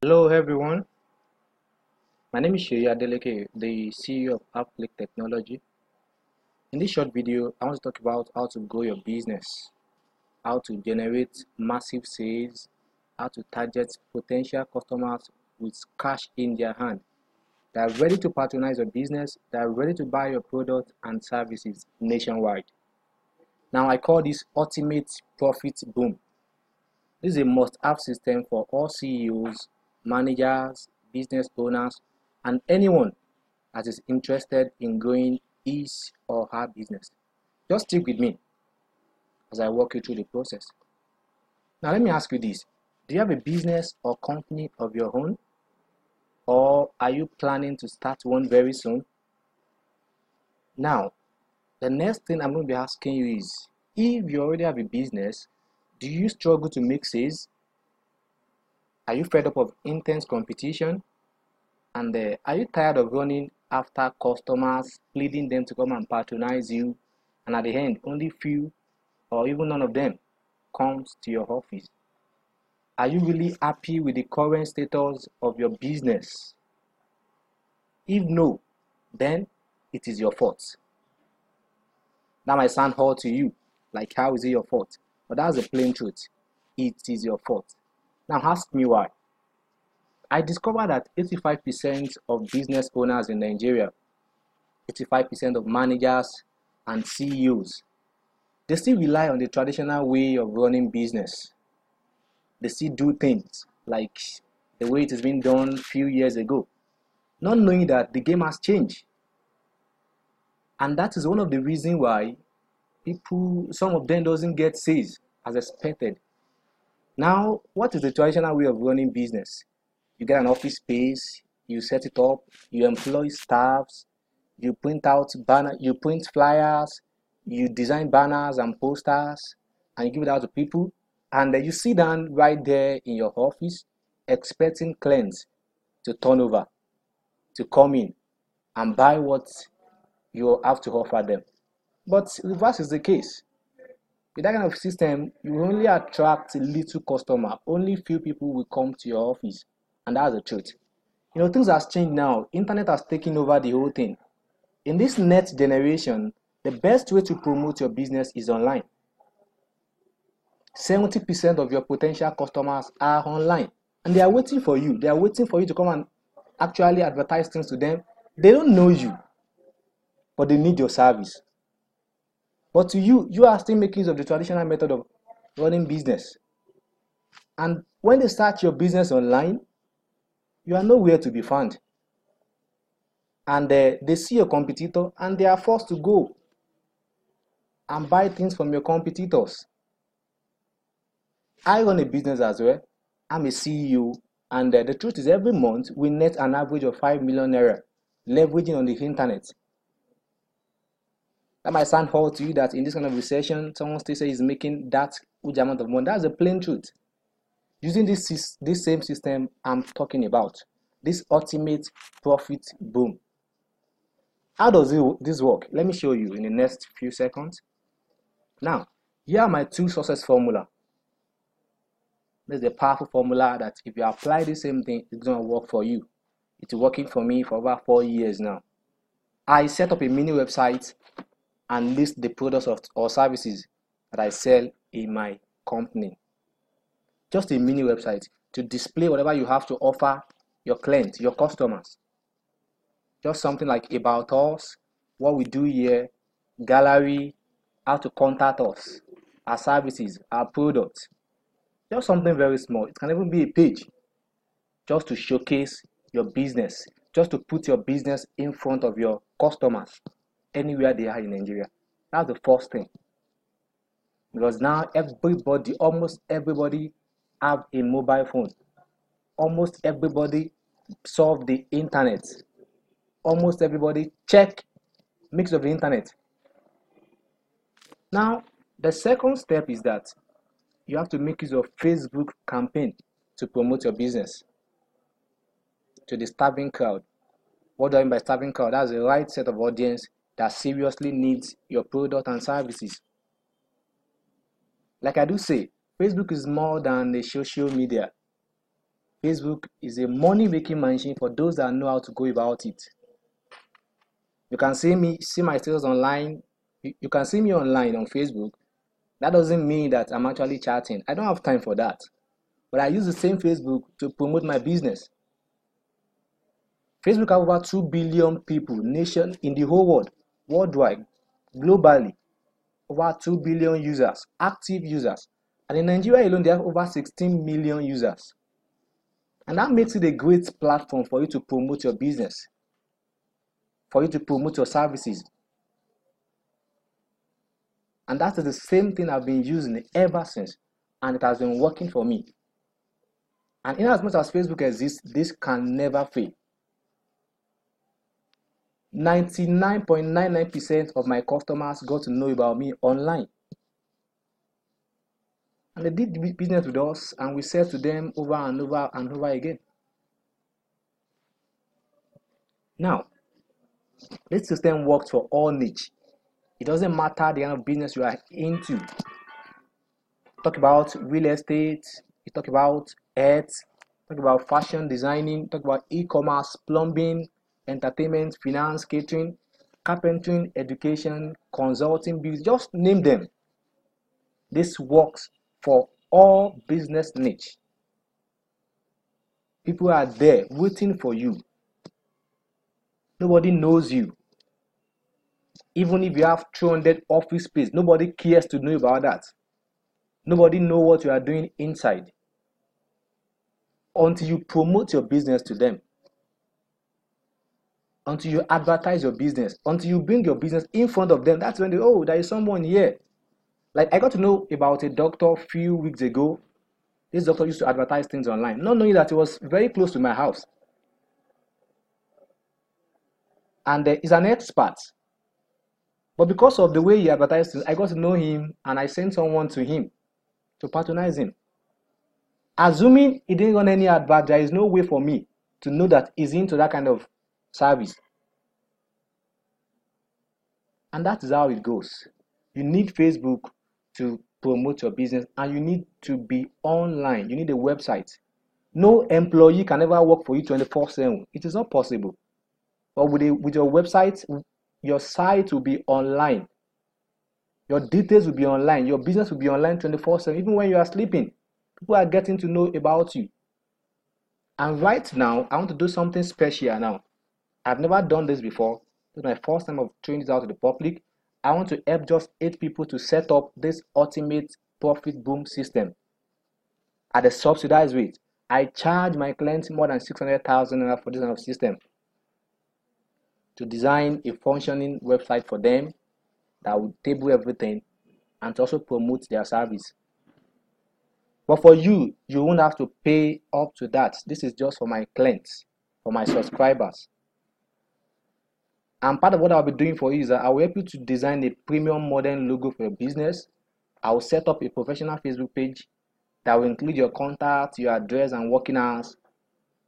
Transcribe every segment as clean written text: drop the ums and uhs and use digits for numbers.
Hello everyone, my name is Sheyi Adeleke, the CEO of Uplick Technology. In this short video, I want to talk about how to grow your business, how to generate massive sales, how to target potential customers with cash in their hand. They are ready to patronize your business, they are ready to buy your products and services nationwide. Now I call this ultimate profit boom. This is a must-have system for all CEOs, managers, business owners, and anyone that is interested in growing his or her business. Just stick with me as I walk you through the process. Now let me ask you this. Do you have a business or company of your own? Or are you planning to start one very soon? Now, the next thing I'm going to be asking you is, if you already have a business, do you struggle to make sales? Are you fed up of intense competition? And are you tired of running after customers, pleading them to come and patronize you, and at the end, only few or even none of them comes to your office? Are you really happy with the current status of your business? If no, then it is your fault. That might sound hard to you, like how is it your fault? But that's the plain truth. It is your fault. Now ask me why. I discovered that 85% of business owners in Nigeria, 85% of managers and CEOs, they still rely on the traditional way of running business. They still do things like the way it has been done a few years ago, not knowing that the game has changed. And that is one of the reasons why some of them doesn't get sales as expected. Now, what is the traditional way of running business? You get an office space, you set it up, you employ staffs, you print flyers, you design banners and posters, and you give it out to people, and then you sit down right there in your office expecting clients to turn over, to come in and buy what you have to offer them. But reverse is the case. With that kind of system, you only attract little customer. Only few people will come to your office, and that's the truth. Things has changed now. Internet has taken over the whole thing. In this next generation, the best way to promote your business is online. 70% of your potential customers are online, and they are waiting for you. They are waiting for you to come and actually advertise things to them. They don't know you, but they need your service. But to you, you are still making use of the traditional method of running business. And when they start your business online, you are nowhere to be found. And they see your competitor and they are forced to go and buy things from your competitors. I run a business as well. I'm a CEO, and the truth is, every month we net an average of 5 million naira leveraging on the internet. That might sound hard to you that in this kind of recession, someone still says he's making that huge amount of money. That's the plain truth. Using this same system I'm talking about, this ultimate profit boom. How does this work? Let me show you in the next few seconds. Now, here are my two success formula. This is a powerful formula that if you apply the same thing, it's going to work for you. It's working for me for over 4 years now. I set up a mini website and list the products or services that I sell in my company. Just a mini website to display whatever you have to offer your clients, your customers. Just something like about us, what we do here, gallery, how to contact us, our services, our products. Just something very small. It can even be a page just to showcase your business, just to put your business in front of your customers anywhere they are in Nigeria. That's the first thing. Because now almost everybody have a mobile phone. Almost everybody surf the internet. Almost everybody check mix of the internet. Now, the second step is that you have to make use of Facebook campaign to promote your business to the starving crowd. What do I mean by starving crowd? That's the right set of audience that seriously needs your product and services. Like I do say, Facebook is more than a social media. Facebook is a money-making machine for those that know how to go about it. You can see my status online. You can see me online on Facebook. That doesn't mean that I'm actually chatting. I don't have time for that. But I use the same Facebook to promote my business. Facebook have over 2 billion people in the whole world, worldwide, globally. Over 2 billion users, active users. And in Nigeria alone, they have over 16 million users. And that makes it a great platform for you to promote your business, for you to promote your services. And that is the same thing I've been using ever since. And it has been working for me. And in as much as Facebook exists, this can never fail. 99.99% of my customers got to know about me online. And they did business with us, and we sell to them over and over and over again. Now, this system works for all niche. It doesn't matter the kind of business you are into. Talk about real estate, you talk about health, talk about fashion designing, talk about e-commerce, plumbing, entertainment, finance, catering, carpentry, education, consulting, business, just name them. This works for all business niche. People are there waiting for you. Nobody knows you. Even if you have 200 office space, nobody cares to know about that. Nobody knows what you are doing inside until you promote your business to them, until you advertise your business, until you bring your business in front of them. That's when they, oh, there is someone here. Like, I got to know about a doctor a few weeks ago. This doctor used to advertise things online, not knowing that he was very close to my house. And he's an expert. But because of the way he advertised things, I got to know him, and I sent someone to him to patronize him. Assuming he didn't run any advert, there is no way for me to know that he's into that kind of service. And that is how it goes. You need Facebook to promote your business, and you need to be online. You need a website. No employee can ever work for you 24/7. It is not possible. But with your website, your site will be online. Your details will be online. Your business will be online 24/7. Even when you are sleeping, people are getting to know about you. And right now, I want to do something special now. I've never done this before. This is my first time of throwing this out to the public. I want to help just 8 people to set up this ultimate profit boom system at a subsidized rate. I charge my clients more than 600,000 naira for this kind of system to design a functioning website for them that will table everything and to also promote their service. But for you, you won't have to pay up to that. This is just for my clients, for my subscribers. And part of what I'll be doing for you is that I will help you to design a premium modern logo for your business. I will set up a professional Facebook page that will include your contact, your address, and working hours.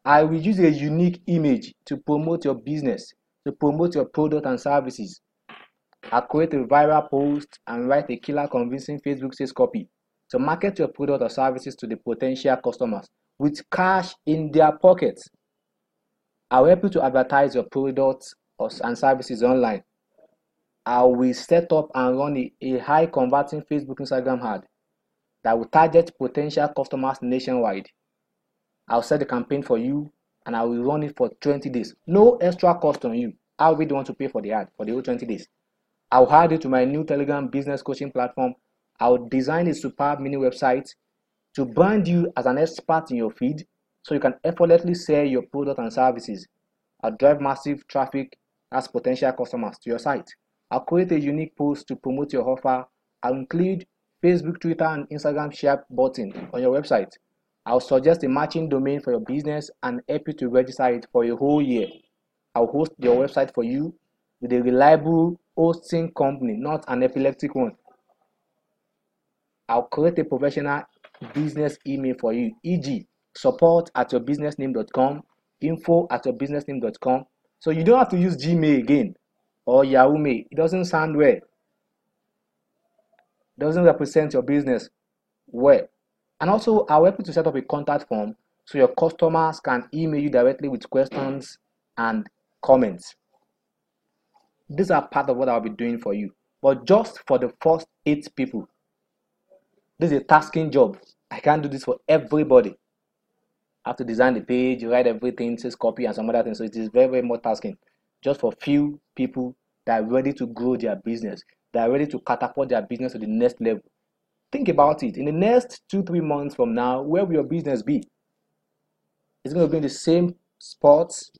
I will use a unique image to promote your business, to promote your product and services. I'll create a viral post and write a killer convincing Facebook sales copy to market your product or services to the potential customers with cash in their pockets. I will help you to advertise your products and services online. I will set up and run a high converting Facebook Instagram ad that will target potential customers nationwide. I'll set the campaign for you and I will run it for 20 days. No extra cost on you. I really don't want to pay for the ad for the whole 20 days. I'll add it to my new Telegram business coaching platform. I'll design a superb mini website to brand you as an expert in your field so you can effortlessly sell your product and services. I'll drive massive traffic as potential customers to your site. I'll create a unique post to promote your offer. I'll include Facebook, Twitter, and Instagram share button on your website. I'll suggest a matching domain for your business and help you to register it for a whole year. I'll host your website for you with a reliable hosting company, not an epileptic one. I'll create a professional business email for you, e.g., support@yourbusinessname.com, info@yourbusinessname.com. So you don't have to use Gmail again or Yahoo Mail. It doesn't sound well. It doesn't represent your business well. And also, I'll help you to set up a contact form so your customers can email you directly with questions and comments. These are part of what I'll be doing for you. But just for the first 8 people, this is a tasking job. I can't do this for everybody. I have to design the page, write everything, says copy and some other things. So it is very, very more tasking. Just for few people that are ready to grow their business, that are ready to catapult their business to the next level. Think about it. In the next 2-3 months from now, where will your business be? Is it going to be in the same spots,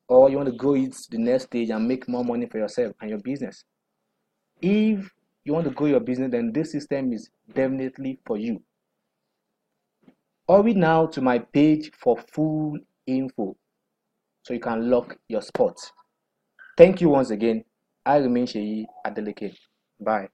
or you want to go it to the next stage and make more money for yourself and your business? If you want to grow your business, then this system is definitely for you. Hurry now to my page for full info so you can lock your spot. Thank you once again. I remain Sheyi Adeleke. Bye.